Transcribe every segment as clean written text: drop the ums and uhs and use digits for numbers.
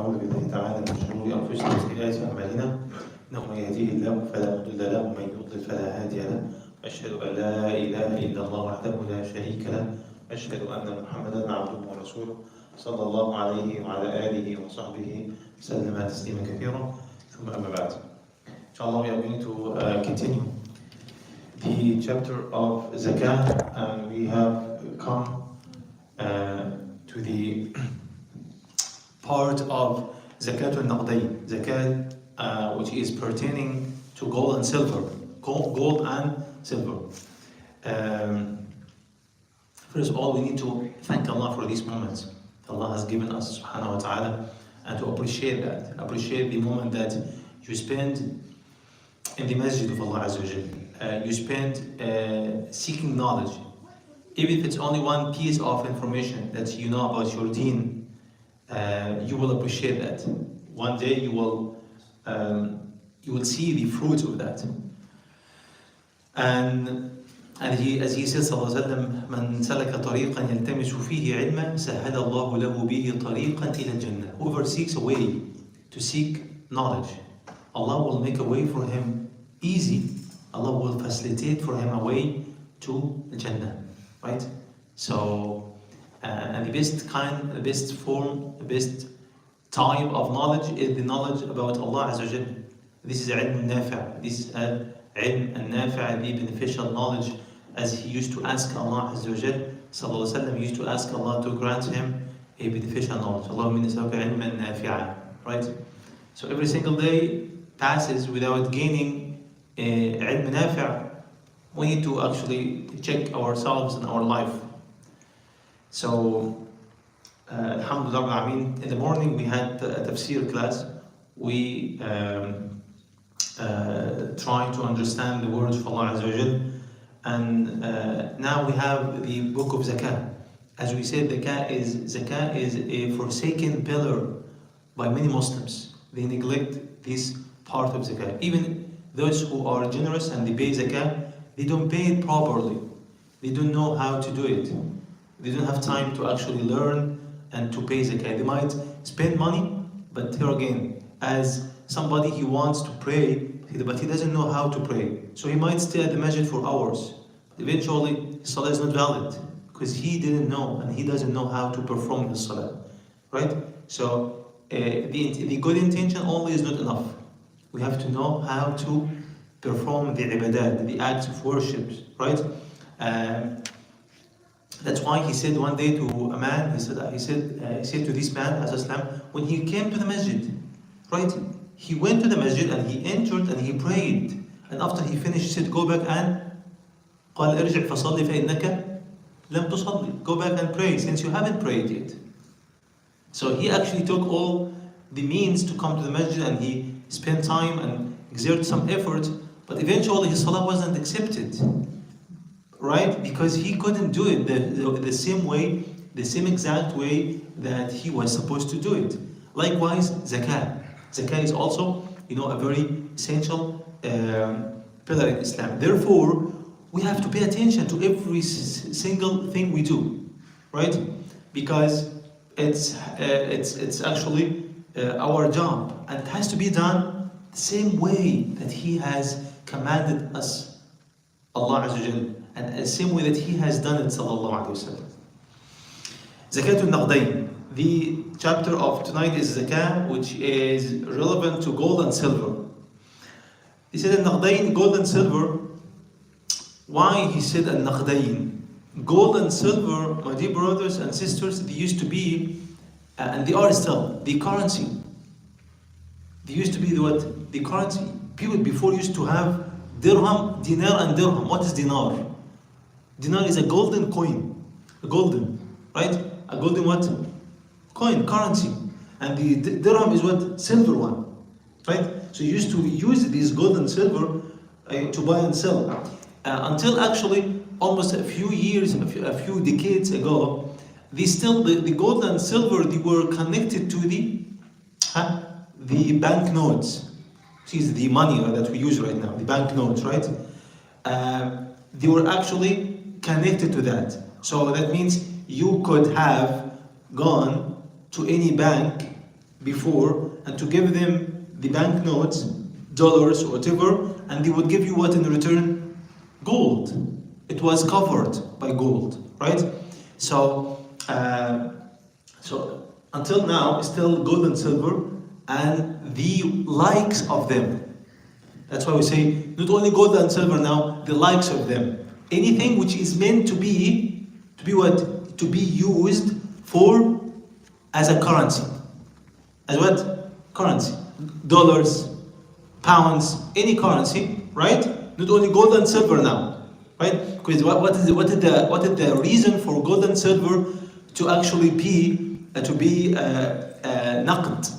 ونعوذ بالله تعالى من شرور أنفسنا وسيئات أعمالنا إنه من يهديه الله فلا مضل له ومن يضلل فلا هادي له أشهد أن لا إله إلا الله وحده لا شريك له أشهد أن محمدا عبده ورسوله صلى الله عليه وعلى آله وصحبه وسلم تسليما كثيرا ثم أما بعد. Inshallah, we are going to continue the chapter of Zakah, and we have come to the part of Zakat al-Naqdayn, Zakat which is pertaining to gold and silver. Gold and silver. First of all, we need to thank Allah for these moments Allah has given us, subhanahu wa ta'ala, and to appreciate that. Appreciate the moment that you spend in the masjid of Allah Azza wa Jal. You spend seeking knowledge. Even if it's only one piece of information that you know about your deen, you will appreciate that. One day you will see the fruits of that. And as he says, sallallahu alaihi wasallam, "Man salaka tariqan yaltamisu fihi ilman, sahhala Allahu lahu bihi tariqan ila al-jannah." Whoever seeks a way to seek knowledge, Allah will make a way for him easy. Allah will facilitate for him a way to the Jannah, right? So, and the best form, the best type of knowledge is the knowledge about Allah Azza wa Jal. This is ilm nafi'. This is ilm al-nafi', the beneficial knowledge, as he used to ask Allah Azza wa Jal. Sallallahu alaihi wasallam used to ask Allah to grant him a beneficial knowledge. Allahumma inni as'aluka ilman nafi'a, right? So every single day passes without gaining ilm nafi'. We need to actually check ourselves and our life. So, alhamdulillah, in the morning we had a tafsir class. We trying to understand the words of Allah Azza wa Jal. And now we have the book of Zakah. As we said, Zakah is a forsaken pillar by many Muslims. They neglect this part of Zakah. Even those who are generous and they pay Zakah, they don't pay it properly. They don't know how to do it. They don't have time to actually learn and to pay Zakah. They might spend money, but here again, as somebody he wants to pray, but he doesn't know how to pray. So he might stay at the masjid for hours. But eventually, his salah is not valid because he didn't know and he doesn't know how to perform his salah. Right? So the good intention only is not enough. We have to know how to perform the ibadat, the acts of worship. Right? That's why he said one day to a man, he said to this man, when he came to the masjid, right? He went to the masjid and he entered and he prayed. And after he finished, he said, go back and قال ارجع فصلي فإنك لم تصلي. Go back and pray since you haven't prayed yet. So he actually took all the means to come to the masjid and he spent time and exerted some effort, but eventually his salah wasn't accepted. Right? Because he couldn't do it the same way, the same exact way that he was supposed to do it. Likewise, Zakah. Zakah is also, a very essential pillar in Islam. Therefore, we have to pay attention to every single thing we do, right? Because it's actually our job, and it has to be done the same way that He has commanded us, Allah Azza wa Jal, and the same way that He has done it, sallallahu alaihi wasallam. Zakat al-Naqdayn. The chapter of tonight is Zakah, which is relevant to gold and silver. He said al-Naqdayn, gold and silver. Why he said al-Naqdayn? Gold and silver, my dear brothers and sisters, they used to be, and they are still, the currency. They used to be the currency. People before used to have dirham, dinar and dirham. What is dinar? Dinar is a golden coin. Right? A golden what? Coin, currency. And the dirham is what? Silver one. Right? So you used to use these gold and silver to buy and sell. Until actually almost a few decades ago, the gold and silver, they were connected to the banknotes. Which is the money that we use right now, the banknotes, right? They were actually connected to that. So that means you could have gone to any bank before and to give them the banknotes, dollars, or whatever, and they would give you what in return? Gold. It was covered by gold, right? So, so until now, it's still gold and silver and the likes of them. That's why we say not only gold and silver now, the likes of them. Anything which is meant to be what? To be used for as a currency. As what? Currency. Dollars, pounds, any currency, right? Not only gold and silver now, right? Because what is the reason for gold and silver to actually be naqd?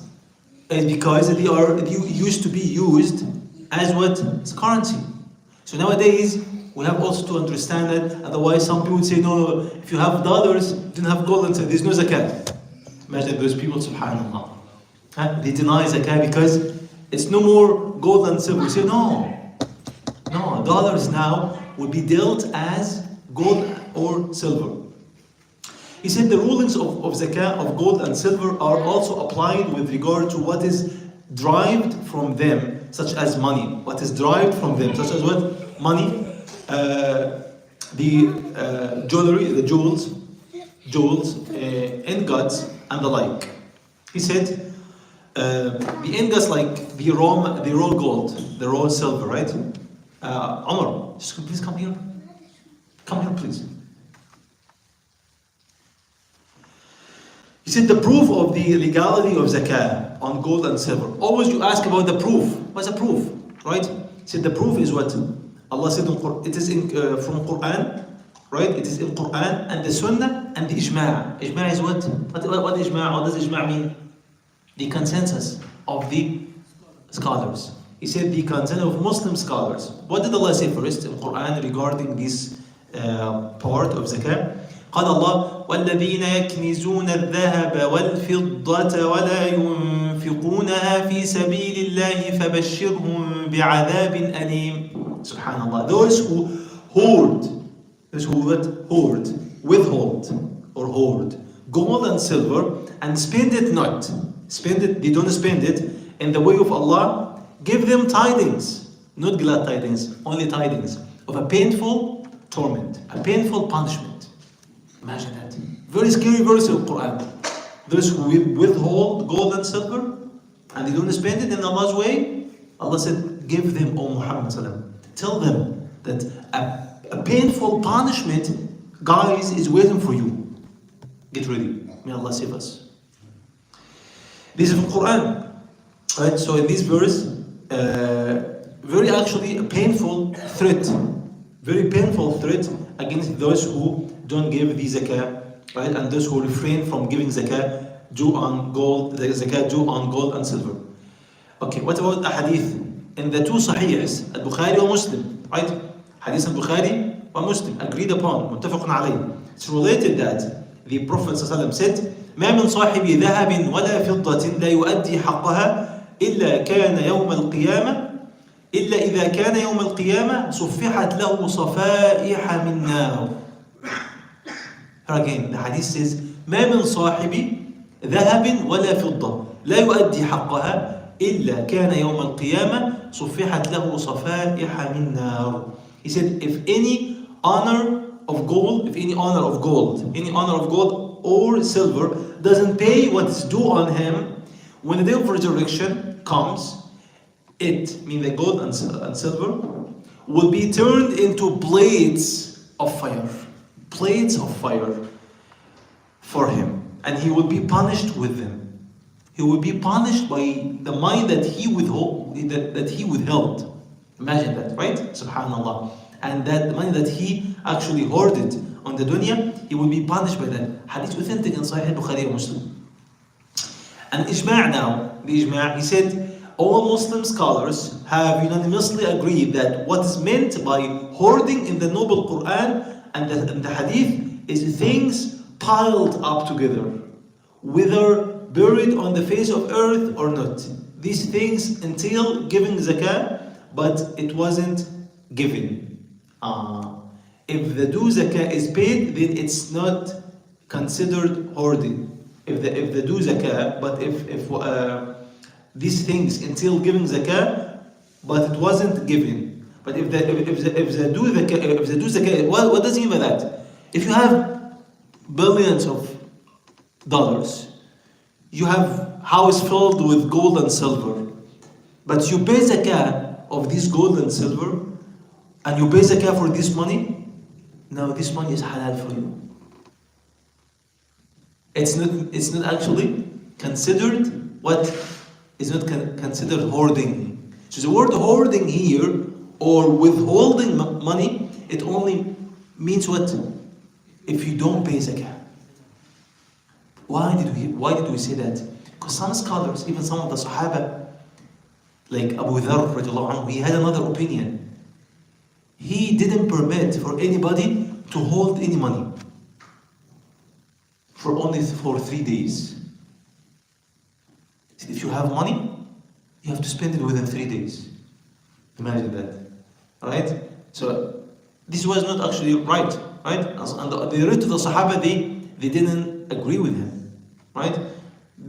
It's because they used to be used as what? As currency. So nowadays we have also to understand that. Otherwise, some people would say, no, if you have dollars, you don't have gold and silver. There's no zakat. Imagine those people, subhanallah. They deny zakah because it's no more gold and silver. We say, no, dollars now will be dealt as gold or silver. He said the rulings of zakah of gold and silver are also applied with regard to what is derived from them, such as money. What is derived from them, such as what? Money, the jewelry, the jewels, ingots, and the like. He said the ingots, like the raw gold, the raw silver, right? Omar, please come here. Come here, please. He said the proof of the legality of zakah on gold and silver. Always you ask about the proof. What's the proof? Right? He said the proof is what? Allah said in Quran, it is from Quran, right? It is in Quran and the Sunnah and the Ijma'. Ijma' is what? What Ijma'? What does Ijma' mean? The consensus of the scholars. He said the consensus of Muslim scholars. What did Allah say first in Quran regarding this part of zakah? قال الله والذين يكنزون الذهب والفضة ولا ينفقونها في سبيل الله فبشرهم بعذاب أليم. Subhanallah. Those who withhold or hoard gold and silver and spend it not. They don't spend it in the way of Allah. Give them tidings, not glad tidings, only tidings of a painful torment, a painful punishment. Imagine that. Very scary verse of Quran. Those who withhold gold and silver and they don't spend it in Allah's way, Allah said, give them, O Muhammad sallam. Tell them that a painful punishment, guys, is waiting for you. Get ready. May Allah save us. This is from Quran. Right? So in this verse, very actually a painful threat. Very painful threat against those who don't give the zakah, right? And those who refrain from giving zakah due on gold, the zakah due on gold and silver. Okay, what about a hadith? In the two sahihs, al-Bukhari wa Muslim, right? Hadith al-Bukhari wa Muslim, agreed upon, muttafaqun alayh. It's related that the Prophet ﷺ said, ما من صاحب ذهب ولا فضة لا يؤدي حقها إلا إذا كان يوم القيامة صفحت له صفائح من نار. Again, the hadith says, ما من صاحب ذهب ولا فضة لا يؤدي حقها إلا كان يوم القيامة صفحت له صفائح من نار. He said, if any honor of gold or silver doesn't pay what's due on him, when the day of resurrection comes, it, meaning the gold and silver, will be turned into blades of fire for him, and he will be punished with them. He will be punished by the money that he withheld. Imagine that, right? Subhanallah. And that money that he actually hoarded on the dunya, he will be punished by that. Hadith authentic in Sahih Bukhari and Muslim. And Ijma' now, the Ijma', he said, all Muslim scholars have unanimously agreed that what is meant by hoarding in the noble Quran and the Hadith is things piled up together, whether buried on the face of earth or not. These things entail giving zakah, but it wasn't given. If the due zakah is paid, then it's not considered hoarding. if they do zakah, but if these things until giving zakah, but it wasn't given. But if they do zakah, what does it mean by that? If you have billions of dollars, you have house filled with gold and silver, but you pay zakah of this gold and silver, and you pay zakah for this money. Now this money is halal for you. It's not actually considered what is not considered hoarding. So the word hoarding here, or withholding money, it only means what? If you don't pay zakah. Why did we say that? Because some scholars, even some of the Sahaba, like Abu Dharr radiallahu anhu, he had another opinion. He didn't permit for anybody to hold any money for 3 days. If you have money, you have to spend it within 3 days. Imagine that, right? So this was not actually right? And the rest of the Sahaba, they didn't agree with him, right?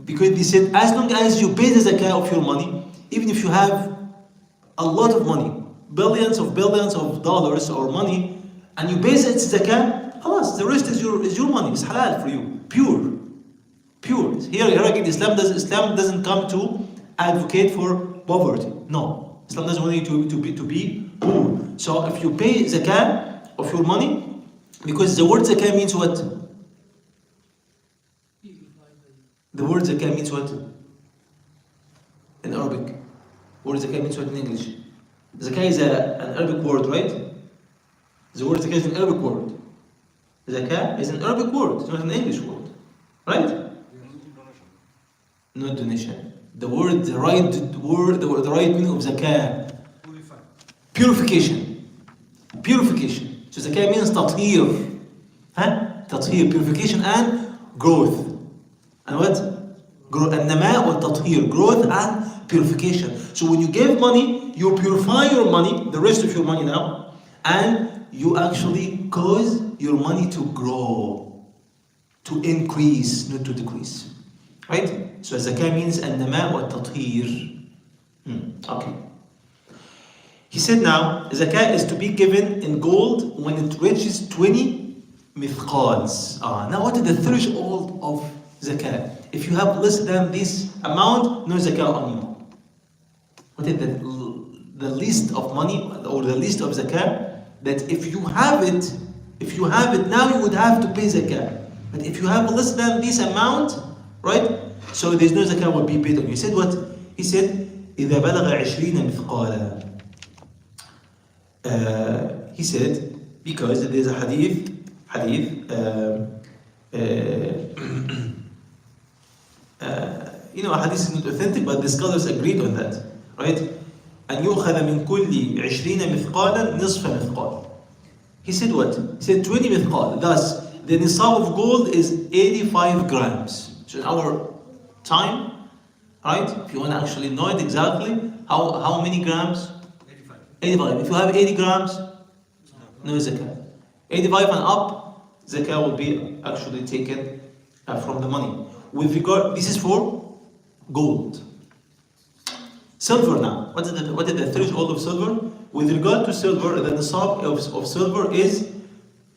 Because they said, as long as you pay the zakah of your money, even if you have a lot of money, billions of dollars or money, and you pay the zakah, خلاص, the rest is your money. It's halal for you, pure. Here again, Islam doesn't come to advocate for poverty. No, Islam doesn't want you to be poor. So if you pay zakah of your money, because the word zakah means what? The word zakah means what? In Arabic. Word zakah means what in English? Zakah is an Arabic word, right? The word zakah is an Arabic word. Zakah is an Arabic word, it's not an English word. Right? Not donation. The right meaning of zakah. Purification. So zakah means tathir. Tathir, purification and growth. And what? Growth. And nama wa tathir, growth and purification. So when you give money, you purify your money, the rest of your money now, and you actually cause your money to grow, to increase, not to decrease. Right? So zakah means an-nama wa tathir. Okay. He said now, zakah is to be given in gold when it reaches 20 mithqals. Now what is the threshold of zakah? If you have less than this amount, no zakah on you. What is the list of money or the list of zakah that if you have it now you would have to pay zakah. But if you have less than this amount, right? So there's no zakah will be paid on you. He said what? He said إذا بلغ 20 مثقالا. He said because there's a hadith. A hadith is not authentic, but the scholars agreed on that, right? أن يؤخذ من كل 20 مثقالا نصف مثقال. He said what? He said 20 mithqal. Thus, the nisab of gold is 85 grams. So in our time, right? If you want to actually know it exactly, how many grams? 85. If you have 80 grams, no zakah. 85 and up, zakah will be actually taken from the money. With regard, this is for gold. Silver now. What is the threshold of silver? With regard to silver, the nisab of silver is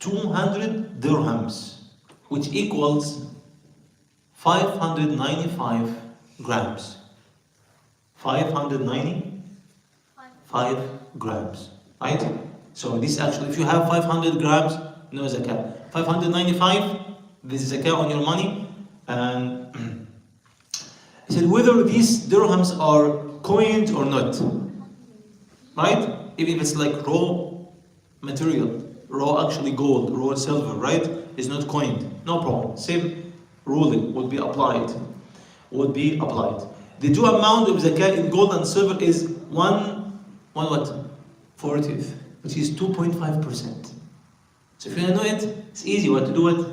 200 dirhams, which equals 595 grams. 595 grams, right? So this actually, if you have 500 grams, no zakah. 595, this is zakah on your money. And he said whether these dirhams are coined or not, right? Even if it's like raw material, raw actually gold, raw silver, right? It's not coined, no problem. Same ruling would be applied. The due amount of zakah in gold and silver is one what? 40th, which is 2.5%. So if you know it, it's easy what to do it.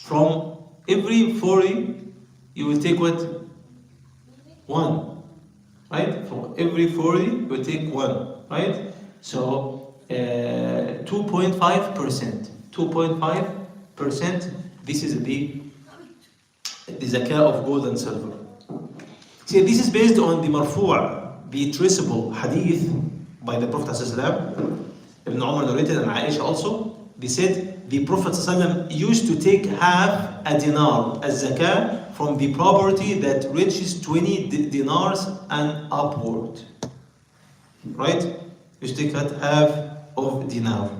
From every 40, you will take what? 1, right? From every 40, you will take 1, right? So 2.5%. 2.5%. This is the the zakah of gold and silver. See, this is based on the marfu', the traceable hadith by the Prophet ﷺ. Ibn Umar narrated, and Aisha also. They said the Prophet ﷺ used to take half a dinar as zakah from the property that reaches 20 dinars and upward. Right? You take half of dinar.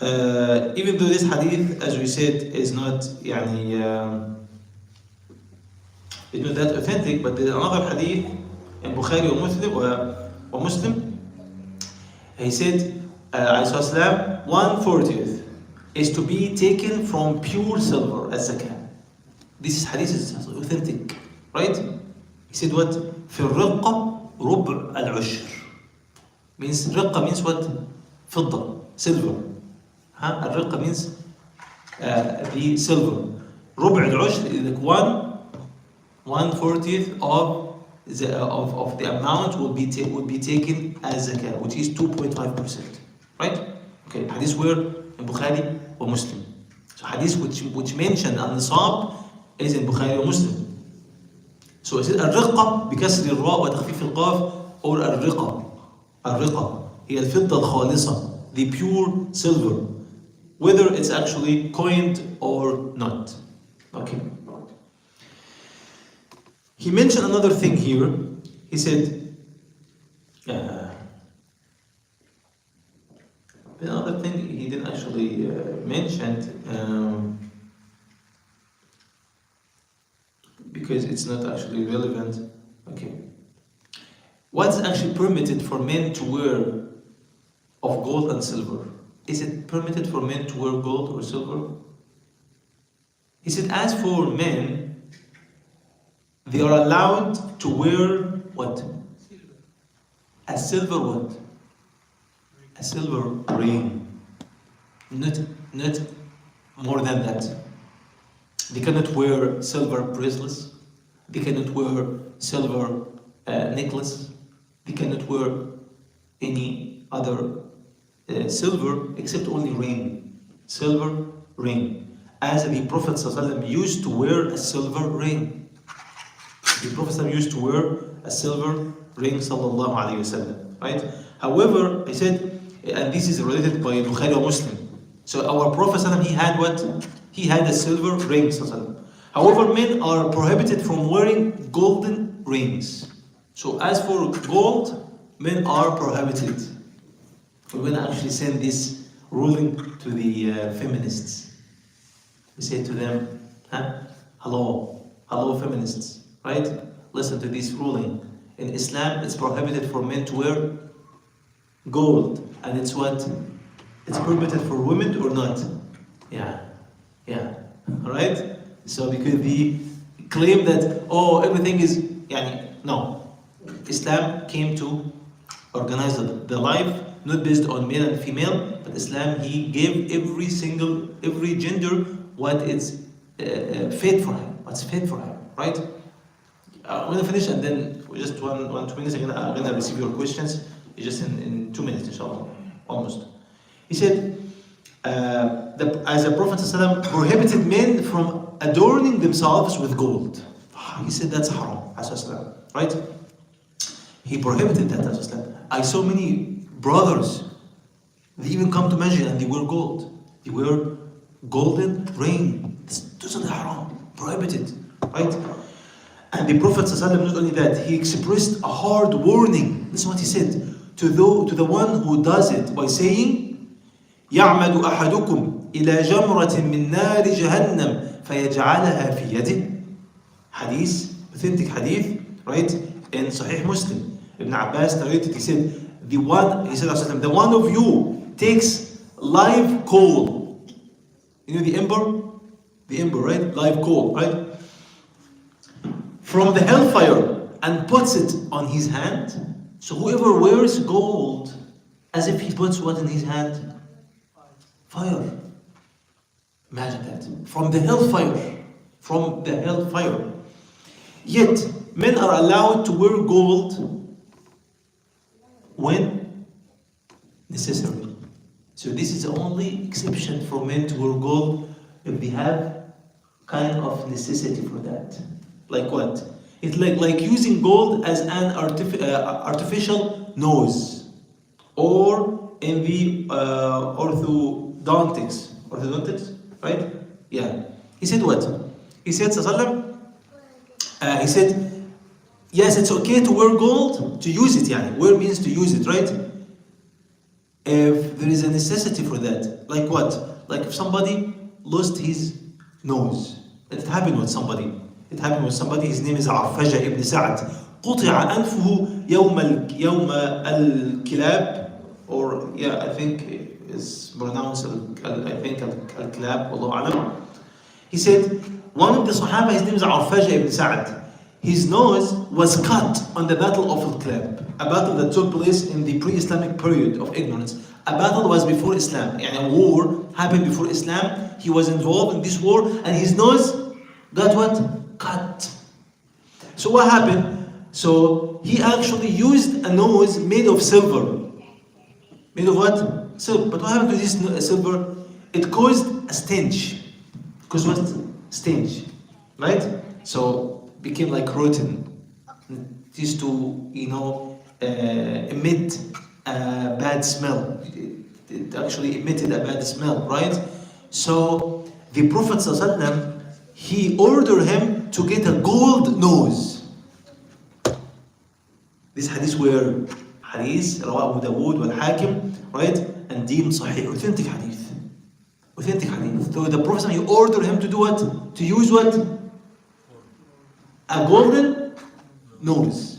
Even though this hadith, as we said, is not it's not that authentic, but there's another hadith in Bukhari or Muslim. He said, 1/40 is to be taken from pure silver as zakah. This hadith is authentic, right? He said what? في الرقة ربع العشر. Means رقة means what? فضة, silver. الرقة means the silver. ربع العشر is like 1/40 of the amount will be taken as zakah, which is 2.5%. Right? Okay, hadith were in Bukhari or Muslim. So hadith which mentioned an-nisab is in Bukhari or Muslim. So is it الرقة بكسر الراء وتخفيف القاف or الرقة هي الفضة الخالصة, the pure silver, whether it's actually coined or not. Okay. He mentioned another thing here. He said, another thing he didn't actually mention because it's not actually relevant. Okay. What's actually permitted for men to wear of gold and silver? Is it permitted for men to wear gold or silver? He said, as for men, they are allowed to wear what? A silver what? A silver ring. Not more than that. They cannot wear silver bracelets. They cannot wear silver necklace. They cannot wear any other silver except only ring. Silver ring. As the Prophet ﷺ used to wear a silver ring. The Prophet used to wear a silver ring, sallallahu alayhi wasallam, right? However, I said, and this is related by Bukhari or Muslim. So our Prophet he had what? He had a silver ring, sallallahu. However, men are prohibited from wearing golden rings. So as for gold, men are prohibited. We're going to actually send this ruling to the feminists. We say to them, hello feminists. Right? Listen to this ruling. In Islam, it's prohibited for men to wear gold. And it's what? It's permitted for women or not? Yeah. Alright? So because they claim that, everything is, no. Islam came to organize the life, not based on male and female, but Islam, he gave every gender what is fit for him. What's fit for him, right? I'm going to finish and then just 2 minutes I'm going to receive your questions. Just in 2 minutes, inshallah, almost. He said, as the Prophet ﷺ prohibited men from adorning themselves with gold. He said that's haram, right? He prohibited that. I saw many brothers, they even come to masjid and they wear gold. They wear golden ring. It's totally haram, prohibited, right? And the Prophet ﷺ, not only that, he expressed a hard warning. This is what he said to the one who does it by saying, يَعْمَدُ أَحَدُكُمْ إِلَى جَمْرَةٍ مِّن نَارِ جَهَنَّمْ فَيَجْعَلَهَا فِي يَدِهِ. Hadith, authentic hadith, right? In Sahih Muslim. Ibn Abbas narrated, he said, the one of you takes live coal. You know the ember, right? Live coal, right? From the hellfire and puts it on his hand. So whoever wears gold, as if he puts what in his hand? Fire. Imagine that. From the hellfire. Yet, men are allowed to wear gold when necessary. So this is the only exception for men to wear gold if they have kind of necessity for that. Like what? It's like using gold as an artificial nose, or in the orthodontics, right? Yeah. He said what? He said, Sallallahu he said, yes, it's okay to wear gold, to use it, yani. Wear means to use it, right? If there is a necessity for that. Like what? Like if somebody lost his nose. It happened with somebody. His name is عرفجة ibn Sa'd. قطع أنفه يوم الكلاب, or yeah, I think it's pronounced الكلاب, والله أعلم. He said, one of the Sahaba, his name is عرفجة ibn Sa'd. His nose was cut on the Battle of Al-Kalab, a battle that took place in the pre-Islamic period of ignorance. A battle was before Islam, and a war happened before Islam. He was involved in this war, and his nose got what? Cut. So what happened? So he actually used a nose made of silver. Made of what? Silver. But what happened to this silver? It caused a stench. Because what? Stench. Right? So became like rotten. It used to, emit a bad smell. It actually emitted a bad smell, right? So the Prophet ﷺ, he ordered him to get a gold nose. This hadith were hadith رواه أبو داود والحاكم, right? And deemed sahih, authentic hadith. So the Prophet, he ordered him to do what? To use what? A golden nose.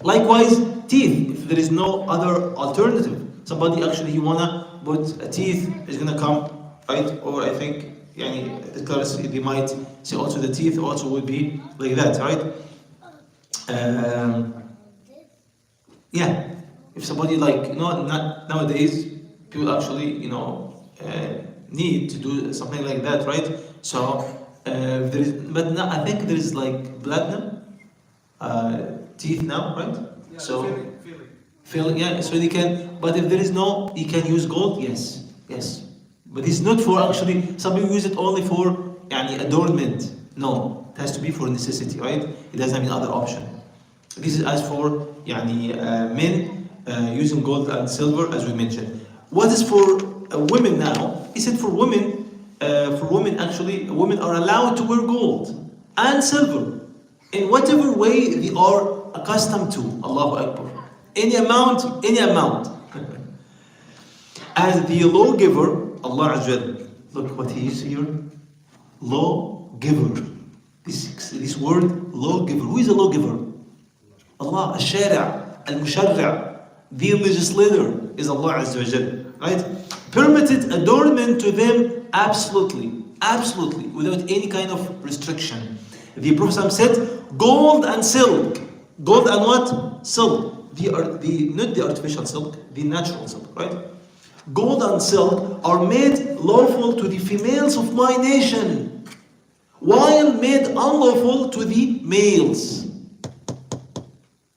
Likewise, teeth. If there is no other alternative, somebody actually he wanna put a teeth is gonna come, right? Or I think, they might say also the teeth also would be like that, right? Yeah. If somebody not nowadays people actually need to do something like that, right? So. There is, but now I think there is like platinum teeth now, right? Yeah, so filling, yeah. So they can. But if there is no, you can use gold. Yes. But it's not for actually. Some people use it only for adornment. No, it has to be for necessity, right? It doesn't have any other option. This is as for men using gold and silver, as we mentioned. What is for women now? He said for women. Actually, women are allowed to wear gold and silver in whatever way they are accustomed to. Allahu Akbar. Any amount. As the lawgiver, Allah Azza, look what he is here. Lawgiver. This word, lawgiver. Who is a lawgiver? Allah, al-shari', al-musharri'. The legislator is Allah Azza wa Jal, right? Permitted adornment to them. Absolutely, without any kind of restriction. The Prophet said, gold and silk. Gold and what? Silk. Not the artificial silk, the natural silk, right? Gold and silk are made lawful to the females of my nation, while made unlawful to the males.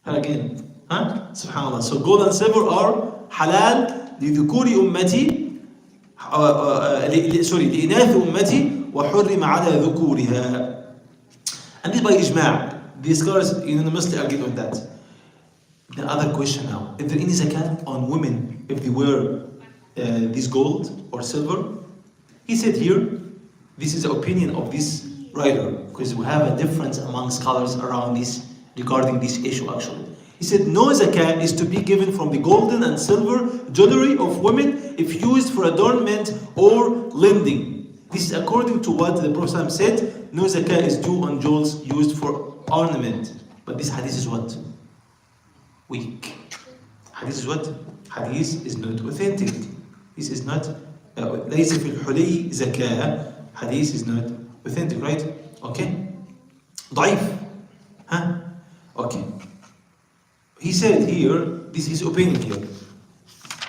Again, Subhanallah. So gold and silver are halal لذكور أمتي. لإناث أمتي وحرم على ذكورها. And this by ijma'. The scholars unanimously agreed on that. The other question now: is there any zakat on women if they wear this gold or silver? He said here, this is the opinion of this writer, because we have a difference among scholars around this regarding this issue actually. He said no zakat is to be given from the golden and silver jewelry of women if used for adornment or lending. This is according to what the Prophet said. No zakat is due on jewels used for ornament. But this hadith is what? Weak. Hadith is what? Hadith is not authentic. This is not ليس في الحلي زكاة. Hadith is not authentic, right? Okay. ضعيف. Okay. He said here, this is his opinion here.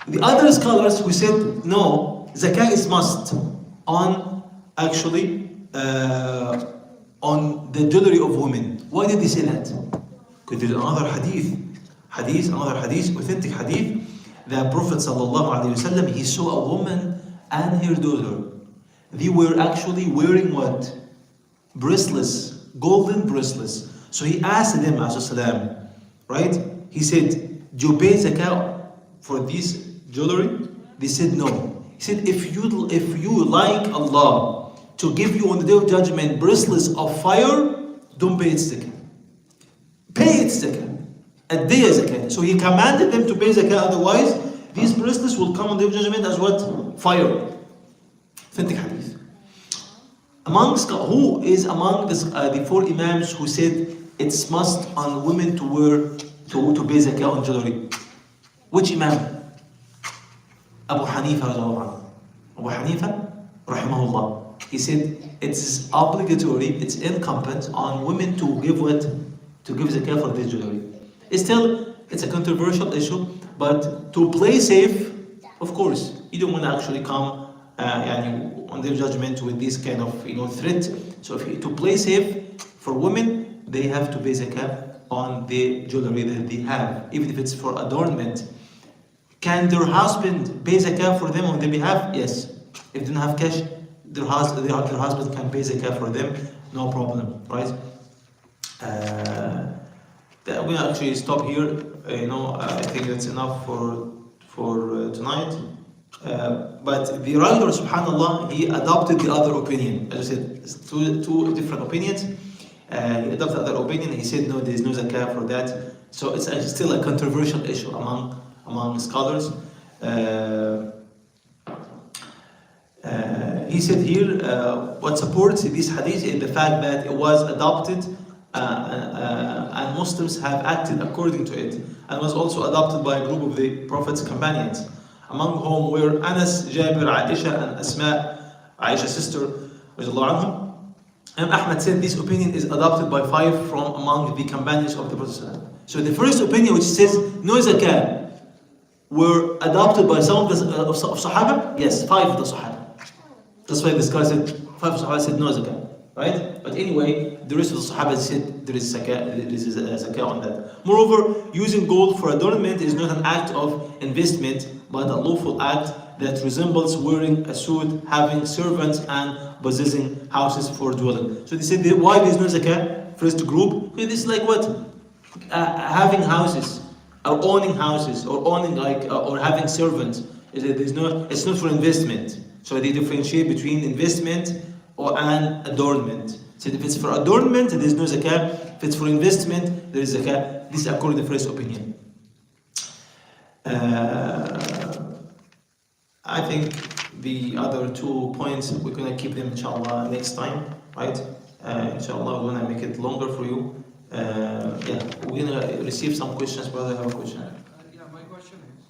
The other scholars who said no, zakah is must on on the jewelry of women. Why did they say that? Because there's another hadith, authentic hadith. The Prophet ﷺ, he saw a woman and her daughter. They were actually wearing what? bracelets, golden bracelets. So he asked them, alayhi right? He said, do you pay zakah for this jewelry? They said no. He said, if you like Allah to give you on the day of judgment bracelets of fire, don't pay its zakah. Pay its zakah. Addiya zakah. So he commanded them to pay zakah, otherwise these bracelets will come on the day of judgment as what? Fire. Authentic hadith. Who is among the four imams who said it's must on women to wear to pay zakah on jewelry? Which imam? Abu Hanifa radiallahu anhu. Abu Hanifa rahimahullah. He said it's obligatory, it's incumbent on women to give what? To give zakah for this jewelry. It's a controversial issue, but to play safe, of course, you don't want to actually come on the judgment with this kind of threat. So to play safe for women, they have to pay zakah on the jewelry that they have, even if it's for adornment. Can their husband pay zakah for them on their behalf? Yes. If they don't have cash, their husband can pay zakah for them, no problem, right? I'm going to actually stop here. I think that's enough for tonight. But the writer, subhanallah, he adopted the other opinion. As I said, it's two different opinions. He adopted the other opinion. He said no, there is no zakah for that. So it's still a controversial issue among scholars. He said here, what supports this hadith is the fact that it was adopted and Muslims have acted according to it, and was also adopted by a group of the Prophet's companions, among whom were Anas, Jabir, Aisha, and Asma, Aisha's sister, radiallahu anhum. Ahmad said this opinion is adopted by 5 from among the companions of the Prophet. So the first opinion, which says no zakah, were adopted by some of Sahaba. Yes, 5 of the Sahaba. That's why the scholar said 5 Sahaba said no zakah, right? But anyway, the rest of the Sahaba said there is zakah on that. Moreover, using gold for adornment is not an act of investment, but a lawful act that resembles wearing a suit, having servants, and possessing houses for dwelling. So they said why there is no zakah? First group, this is like what? Having houses, or owning houses, or owning or having servants. It's not for investment. So they differentiate between investment and adornment. So if it's for adornment, there is no zakah. If it's for investment, there is zakah. This is according to the first opinion. I think the other 2 points, we're going to keep them inshallah next time, right? Inshallah, we're going to make it longer for you. We're going to receive some questions. Brother, have a question? My question is,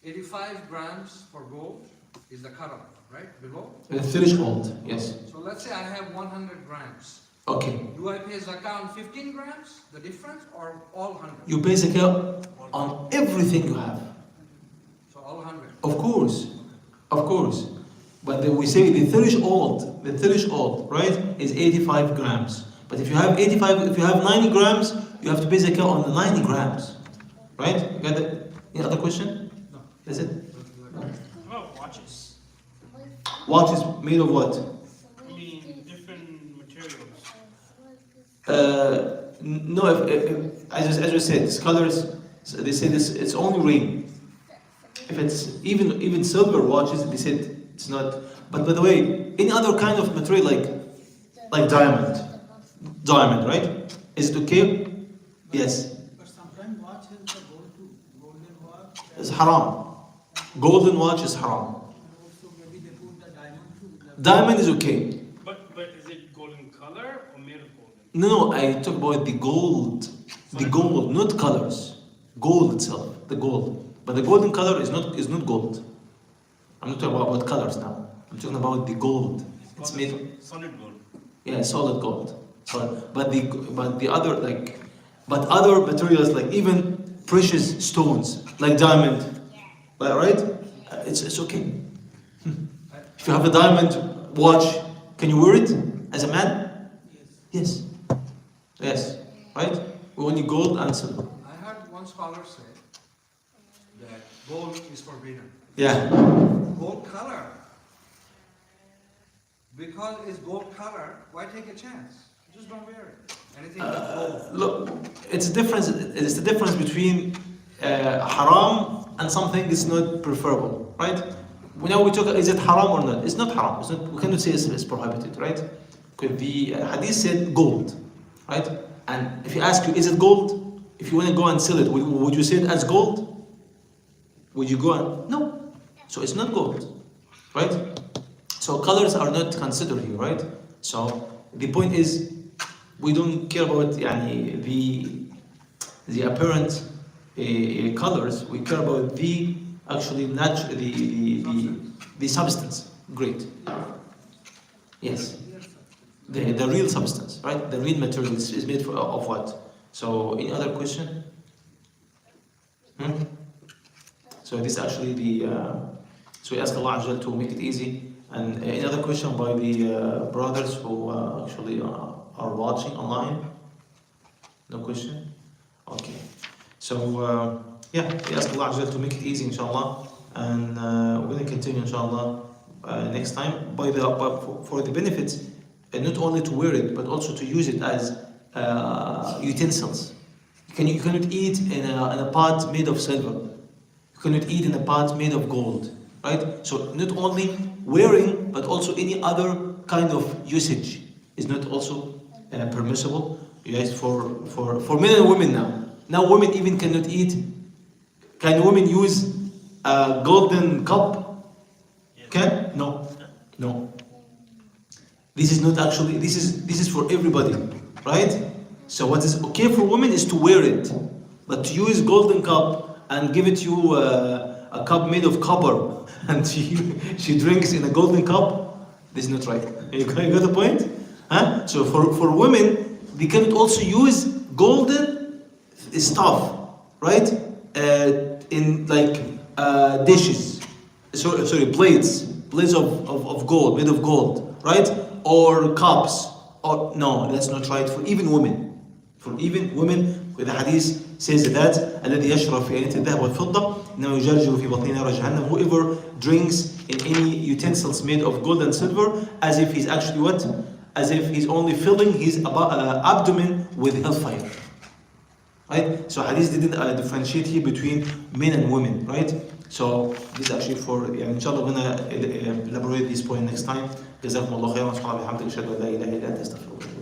85 grams for gold is the cutoff, right? Below? The threshold, yes. So let's say I have 100 grams. Okay. Do I pay zakah on 15 grams, the difference, or all 100? You pay zakah on everything you have. So all 100? Of course. But we say the threshold, right, is 85 grams. But if you have 90 grams, you have to pay zakah on the 90 grams. Right? You got that? Any other question? No. Is it? How about watches? Watches made of what? I mean, different materials. No, as we said, scholars, they say this, it's only ring. If it's even silver watches, they said it's not. But by the way, any other kind of material like diamond, right? Is it okay? Yes. But sometimes watch has the gold too. Golden watch. It's haram. Golden watch is haram. Also maybe they put the diamond too. Diamond is okay. But is it golden color or made of golden? No, I talk about the gold. The gold, not colors. Gold itself, the gold. But the golden color is not gold. I'm not talking about colors now. I'm talking about the gold. It's made solid gold. Yeah, solid gold. Solid. But other materials like even precious stones like diamond, right? It's okay. If you have a diamond watch, can you wear it as a man? Yes. Yes. Right? Only gold and silver. I heard one scholar say that gold is forbidden. Yeah. Gold color Because it's gold color, why take a chance? Just don't wear it. Anything that's gold. Look, it's a difference. It's the difference between haram and something is not preferable, right? Now we talk, is it haram or not? It's not haram. It's not, we cannot say it's prohibited, right? Because the hadith said gold, right? And if you ask you, is it gold? If you want to go and sell it, would you say it as gold? Would you go and no? So it's not gold, right? So colors are not considered here, right? So the point is, we don't care about the apparent colors. We care about the actually the substance. Great. Yes. The real substance, right? The real material is made of what? So any other question? So this actually so we ask Allah Azza wa Jalla to make it easy. And another question by the brothers who actually are watching online? No question? Okay. So yeah, we ask Allah Azza wa Jalla to make it easy, inshallah. And we're going to continue, inshallah, next time. For the benefits, not only to wear it, but also to use it as utensils. You cannot eat in a pot made of silver. You cannot eat in a pot made of gold. Right? So not only wearing, but also any other kind of usage is not also permissible. Yes, for men and women now. Now women even cannot eat. Can women use a golden cup? Can? No. No. This is not actually, this is for everybody. Right? So what is okay for women is to wear it. But to use golden cup and give it you a cup made of copper and she drinks in a golden cup, this is not right. You got the point? Huh? So for women, they can also use golden stuff, right? In like dishes, sorry, plates of gold, made of gold, right? Or cups. Or no, that's not right for even women. For even women, the hadith says that الذي يشرب في آنية الذهب والفضة إنه يجرجر في بطنه نار جهنم. Whoever drinks in any utensils made of gold and silver, as if he's actually what? As if he's only filling his abdomen with hellfire. Right? So hadith didn't differentiate here between men and women, right? So this is actually for, inshallah, we're gonna elaborate this point next time. جزاكم الله خيرا. سبحانك وبحمدك أشهد أن لا إله إلا أنت أستغفرك.